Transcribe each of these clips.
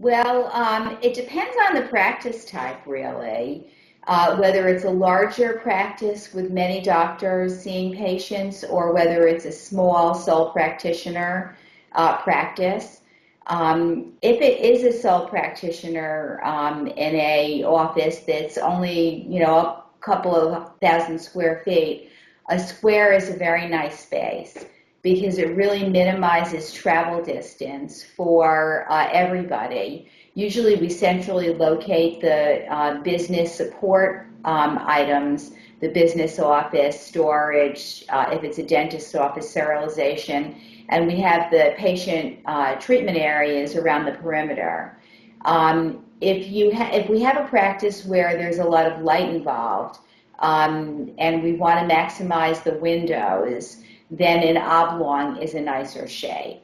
It depends on the practice type, really. Whether it's a larger practice with many doctors seeing patients, or whether it's a small sole practitioner practice. If it is a sole practitioner in a office that's only, a couple of thousand square feet, a square is a very nice space because it really minimizes travel distance for everybody. Usually we centrally locate the business support items, the business office, storage, if it's a dentist's office, sterilization, and we have the patient treatment areas around the perimeter. If we have a practice where there's a lot of light involved, and we want to maximize the windows, then an oblong is a nicer shape.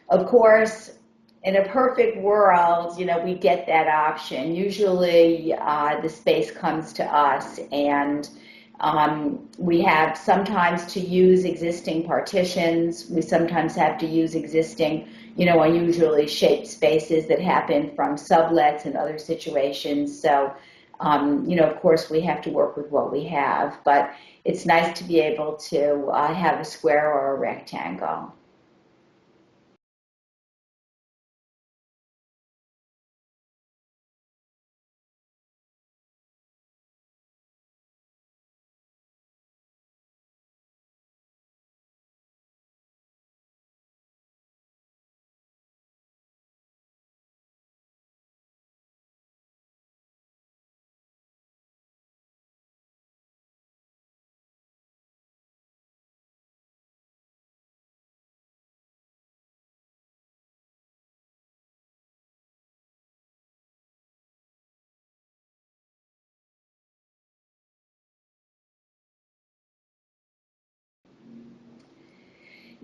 Of course, in a perfect world, we get that option. Usually the space comes to us, and we have sometimes to use existing partitions. We sometimes have to use existing, unusually shaped spaces that happen from sublets and other situations. So, of course, we have to work with what we have, but it's nice to be able to have a square or a rectangle.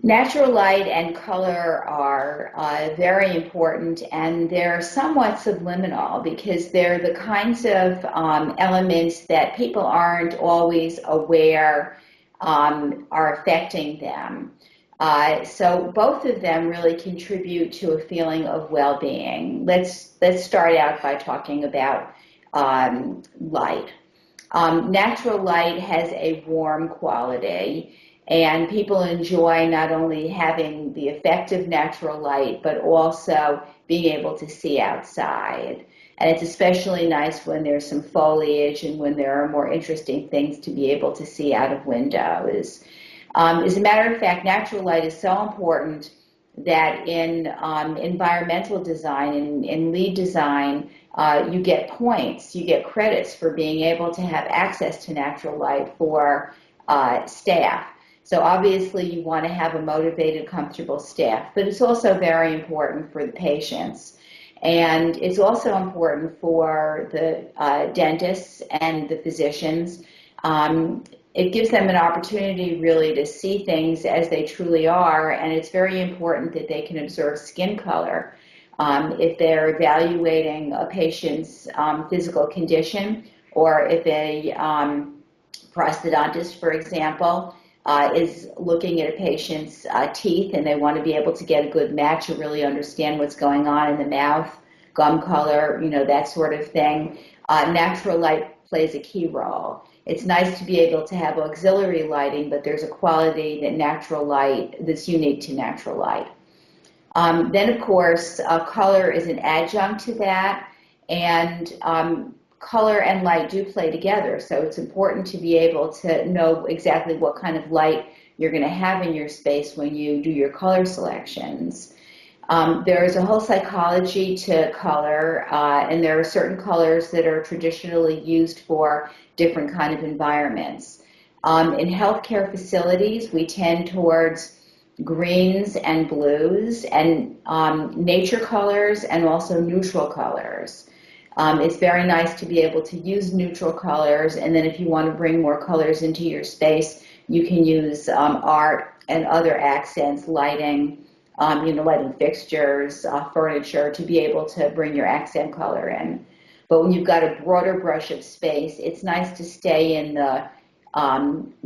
Natural light and color are very important, and they're somewhat subliminal because they're the kinds of elements that people aren't always aware are affecting them. So both of them really contribute to a feeling of well-being. Let's start out by talking about light. Natural light has a warm quality, and people enjoy not only having the effect of natural light, but also being able to see outside. And it's especially nice when there's some foliage and when there are more interesting things to be able to see out of windows. As a matter of fact, natural light is so important that in environmental design, in LEED design, you get points, you get credits for being able to have access to natural light for staff. So obviously you want to have a motivated, comfortable staff, but it's also very important for the patients. And it's also important for the dentists and the physicians. It gives them an opportunity really to see things as they truly are, and it's very important that they can observe skin color. If they're evaluating a patient's physical condition, or if a prosthodontist, for example, is looking at a patient's teeth and they want to be able to get a good match and really understand what's going on in the mouth, gum color, that sort of thing. Natural light plays a key role. It's nice to be able to have auxiliary lighting, but there's a quality that natural light that's unique to natural light. Then, of course, color is an adjunct to that, and color and light do play together, so it's important to be able to know exactly what kind of light you're going to have in your space when you do your color selections. There is a whole psychology to color, and there are certain colors that are traditionally used for different kind of environments. In healthcare facilities, we tend towards greens and blues, and nature colors, and also neutral colors. It's very nice to be able to use neutral colors, and then if you want to bring more colors into your space, you can use art and other accents, lighting, lighting fixtures, furniture, to be able to bring your accent color in. But when you've got a broader brush of space, it's nice to stay in the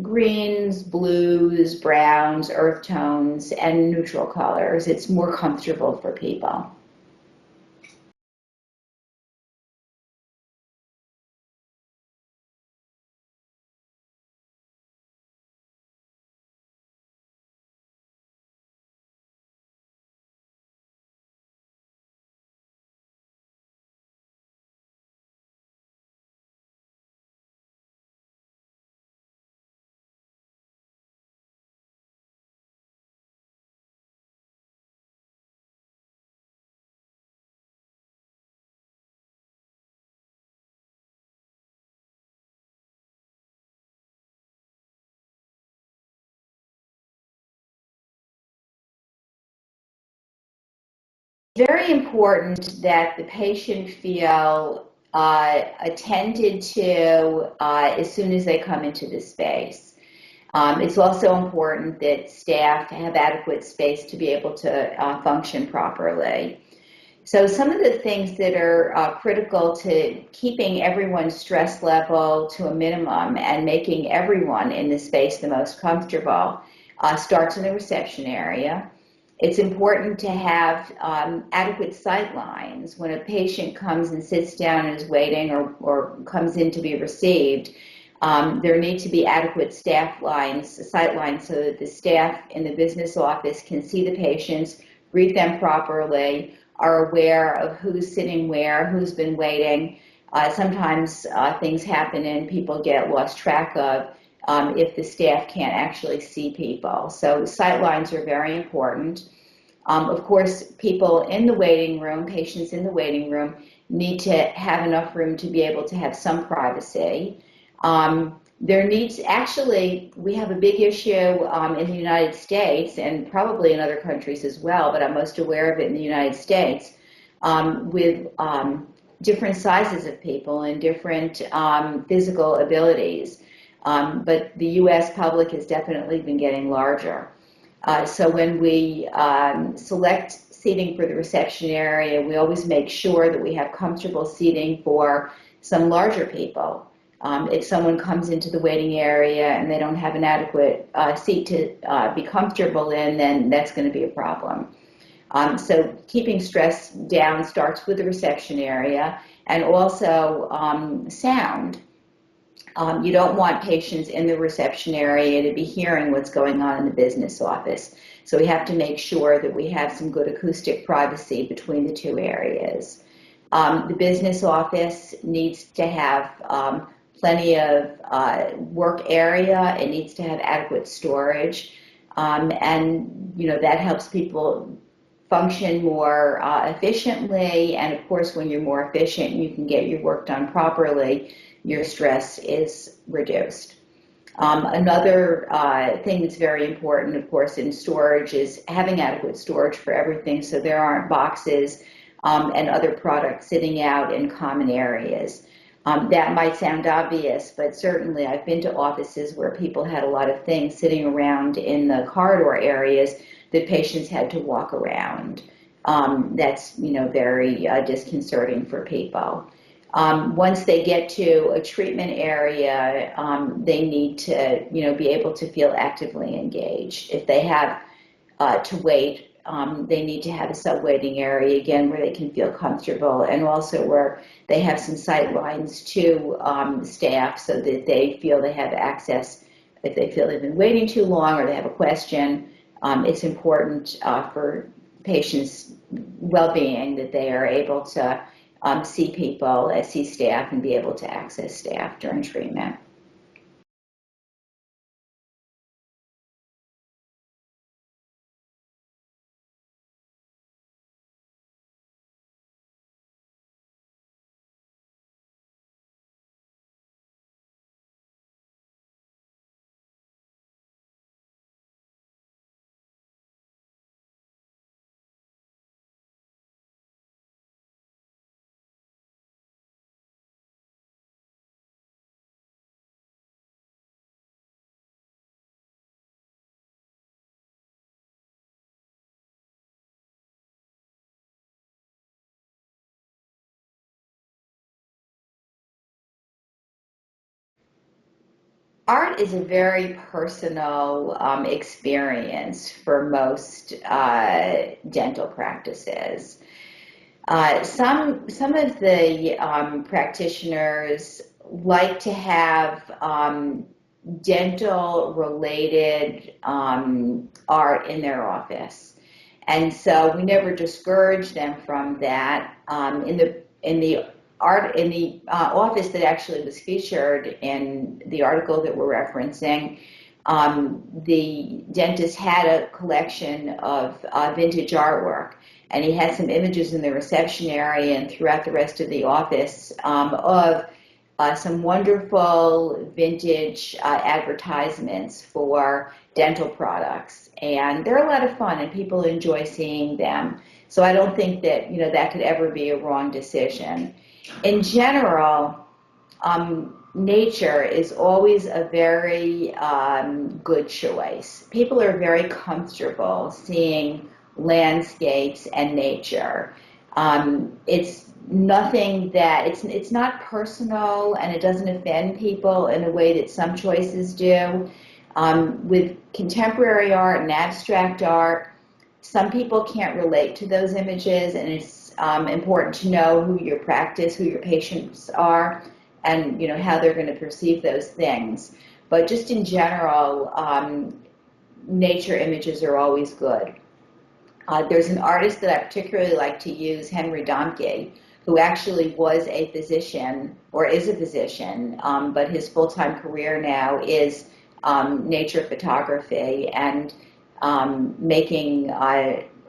greens, blues, browns, earth tones, and neutral colors. It's more comfortable for people. Very important that the patient feel attended to as soon as they come into the space. It's also important that staff have adequate space to be able to function properly. So some of the things that are critical to keeping everyone's stress level to a minimum and making everyone in the space the most comfortable starts in the reception area. It's important to have adequate sight lines. When a patient comes and sits down and is waiting or comes in to be received, there need to be adequate sight lines, so that the staff in the business office can see the patients, greet them properly, are aware of who's sitting where, who's been waiting. Sometimes things happen and people get lost track of if the staff can't actually see people. So sight lines are very important. Of course, people in the waiting room, patients in the waiting room, need to have enough room to be able to have some privacy. We have a big issue in the United States and probably in other countries as well, but I'm most aware of it in the United States, with different sizes of people and different physical abilities. But the US public has definitely been getting larger. So when we select seating for the reception area, we always make sure that we have comfortable seating for some larger people. If someone comes into the waiting area and they don't have an adequate seat to be comfortable in, then that's going to be a problem. So keeping stress down starts with the reception area, and also sound. You don't want patients in the reception area to be hearing what's going on in the business office. So we have to make sure that we have some good acoustic privacy between the two areas. The business office needs to have plenty of work area. It needs to have adequate storage. And, that helps people function more efficiently. And of course, when you're more efficient, you can get your work done properly. Your stress is reduced. Another thing that's very important, of course, in storage is having adequate storage for everything, so there aren't boxes and other products sitting out in common areas. That might sound obvious, but certainly I've been to offices where people had a lot of things sitting around in the corridor areas that patients had to walk around. That's very disconcerting for people. Once they get to a treatment area, they need to be able to feel actively engaged. If they have to wait, they need to have a sub-waiting area, again, where they can feel comfortable, and also where they have some sight lines to staff so that they feel they have access. If they feel they've been waiting too long or they have a question, it's important for patients' well-being that they are able to see people, see staff, and be able to access staff during treatment. Art is a very personal experience for most dental practices. Some of the practitioners like to have dental related art in their office, and so we never discourage them from that. In the art in the office that actually was featured in the article that we're referencing, the dentist had a collection of vintage artwork, and he had some images in the reception area and throughout the rest of the office of some wonderful vintage advertisements for dental products. And they're a lot of fun and people enjoy seeing them. So I don't think that, that could ever be a wrong decision. In general, nature is always a very good choice. People are very comfortable seeing landscapes and nature. It's nothing that it's not personal, and it doesn't offend people in a way that some choices do. With contemporary art and abstract art, some people can't relate to those images, and it's important to know who your practice, who your patients are, and how they're going to perceive those things. But just in general, nature images are always good. There's an artist that I particularly like to use, Henry Domke, who actually was a physician, or is a physician, but his full-time career now is nature photography and making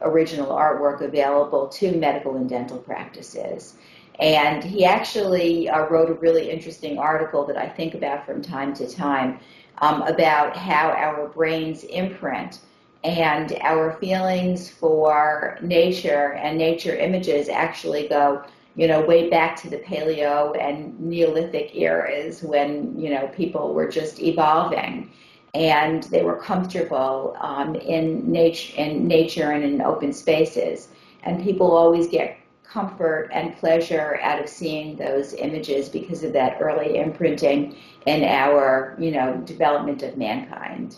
original artwork available to medical and dental practices. And he actually wrote a really interesting article that I think about from time to time about how our brains imprint, and our feelings for nature and nature images actually go, way back to the Paleo and Neolithic eras when, people were just evolving and they were comfortable in nature and in open spaces. And people always get comfort and pleasure out of seeing those images because of that early imprinting in our, development of mankind.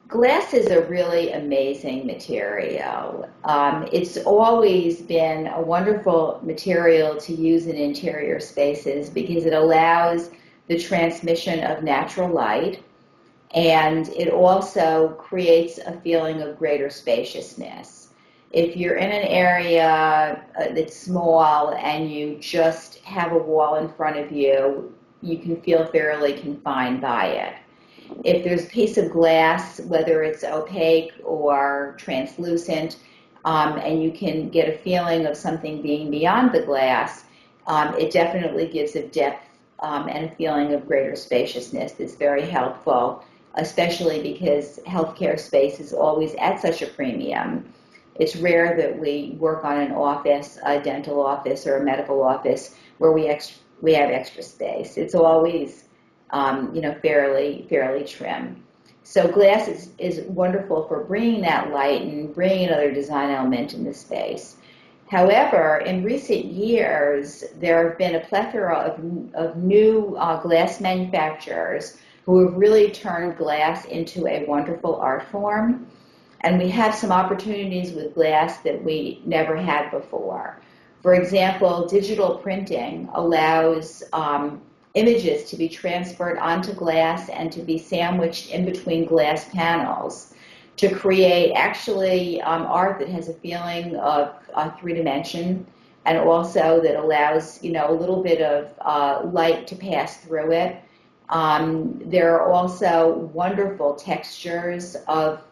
Glass is a really amazing material. It's always been a wonderful material to use in interior spaces because it allows the transmission of natural light, and it also creates a feeling of greater spaciousness. If you're in an area that's small and you just have a wall in front of you, you can feel fairly confined by it. If there's a piece of glass, whether it's opaque or translucent, and you can get a feeling of something being beyond the glass, it definitely gives a depth and a feeling of greater spaciousness that's very helpful, especially because healthcare space is always at such a premium. It's rare that we work on an office, a dental office or a medical office, where we have extra space. It's always fairly trim. So glass is wonderful for bringing that light and bringing another design element in the space. However, in recent years, there have been a plethora of new glass manufacturers who have really turned glass into a wonderful art form. And we have some opportunities with glass that we never had before. For example, digital printing allows images to be transferred onto glass and to be sandwiched in between glass panels to create actually art that has a feeling of three dimension, and also that allows a little bit of light to pass through it. There are also wonderful textures of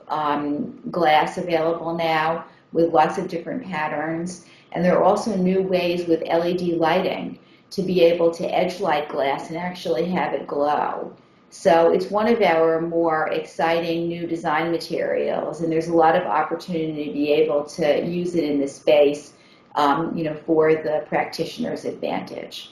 glass available now with lots of different patterns, and there are also new ways with LED lighting to be able to edge light glass and actually have it glow. So it's one of our more exciting new design materials, and there's a lot of opportunity to be able to use it in this space, for the practitioner's advantage.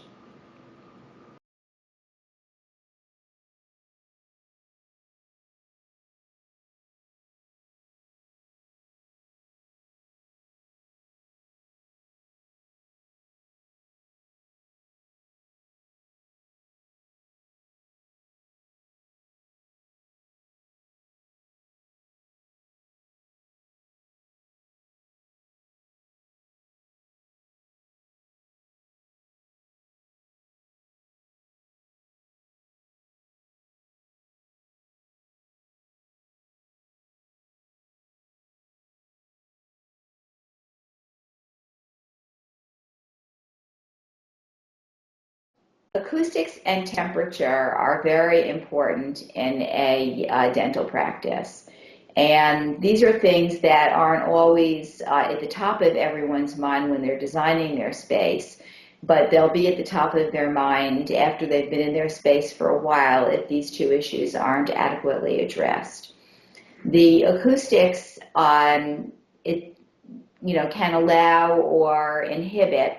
Acoustics and temperature are very important in a dental practice. And these are things that aren't always at the top of everyone's mind when they're designing their space, but they'll be at the top of their mind after they've been in their space for a while if these two issues aren't adequately addressed. The acoustics, it can allow or inhibit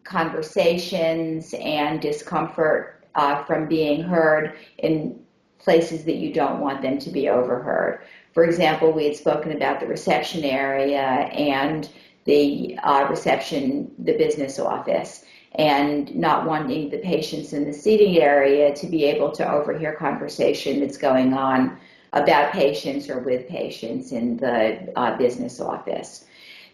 conversations and discomfort from being heard in places that you don't want them to be overheard. For example, we had spoken about the reception area and the the business office, and not wanting the patients in the seating area to be able to overhear conversation that's going on about patients or with patients in the business office.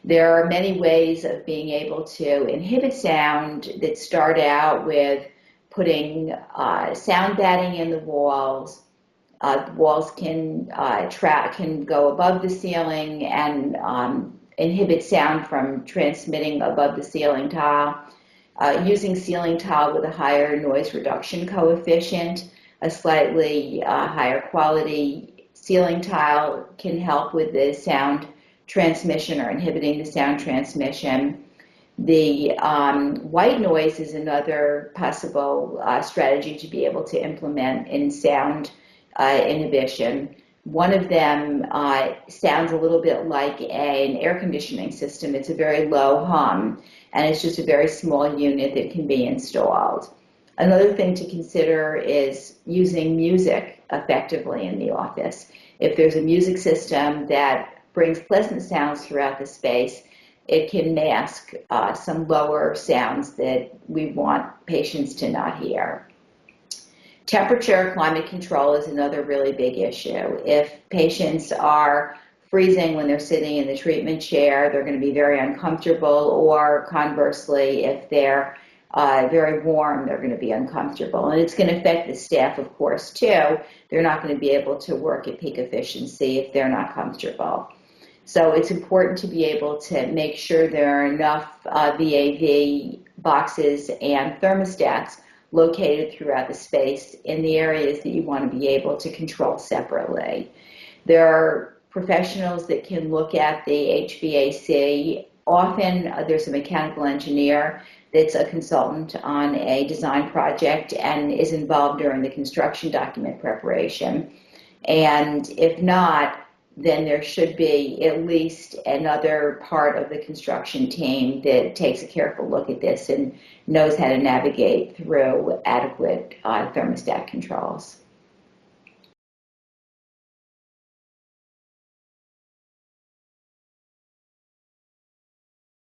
There are many ways of being able to inhibit sound that start out with putting sound batting in the walls. The walls can go above the ceiling and inhibit sound from transmitting above the ceiling tile. Using ceiling tile with a higher noise reduction coefficient, a slightly higher quality ceiling tile can help with the sound transmission or inhibiting the sound transmission. The white noise is another possible strategy to be able to implement in sound inhibition. One of them sounds a little bit like an air conditioning system. It's a very low hum, and it's just a very small unit that can be installed. Another thing to consider is using music effectively in the office. If there's a music system that brings pleasant sounds throughout the space, it can mask some lower sounds that we want patients to not hear. Temperature, climate control is another really big issue. If patients are freezing when they're sitting in the treatment chair, they're going to be very uncomfortable, or conversely, if they're very warm, they're going to be uncomfortable. And it's going to affect the staff, of course, too. They're not going to be able to work at peak efficiency if they're not comfortable. So it's important to be able to make sure there are enough VAV boxes and thermostats located throughout the space in the areas that you want to be able to control separately. There are professionals that can look at the HVAC. Often there's a mechanical engineer that's a consultant on a design project and is involved during the construction document preparation. And if not, then there should be at least another part of the construction team that takes a careful look at this and knows how to navigate through adequate thermostat controls.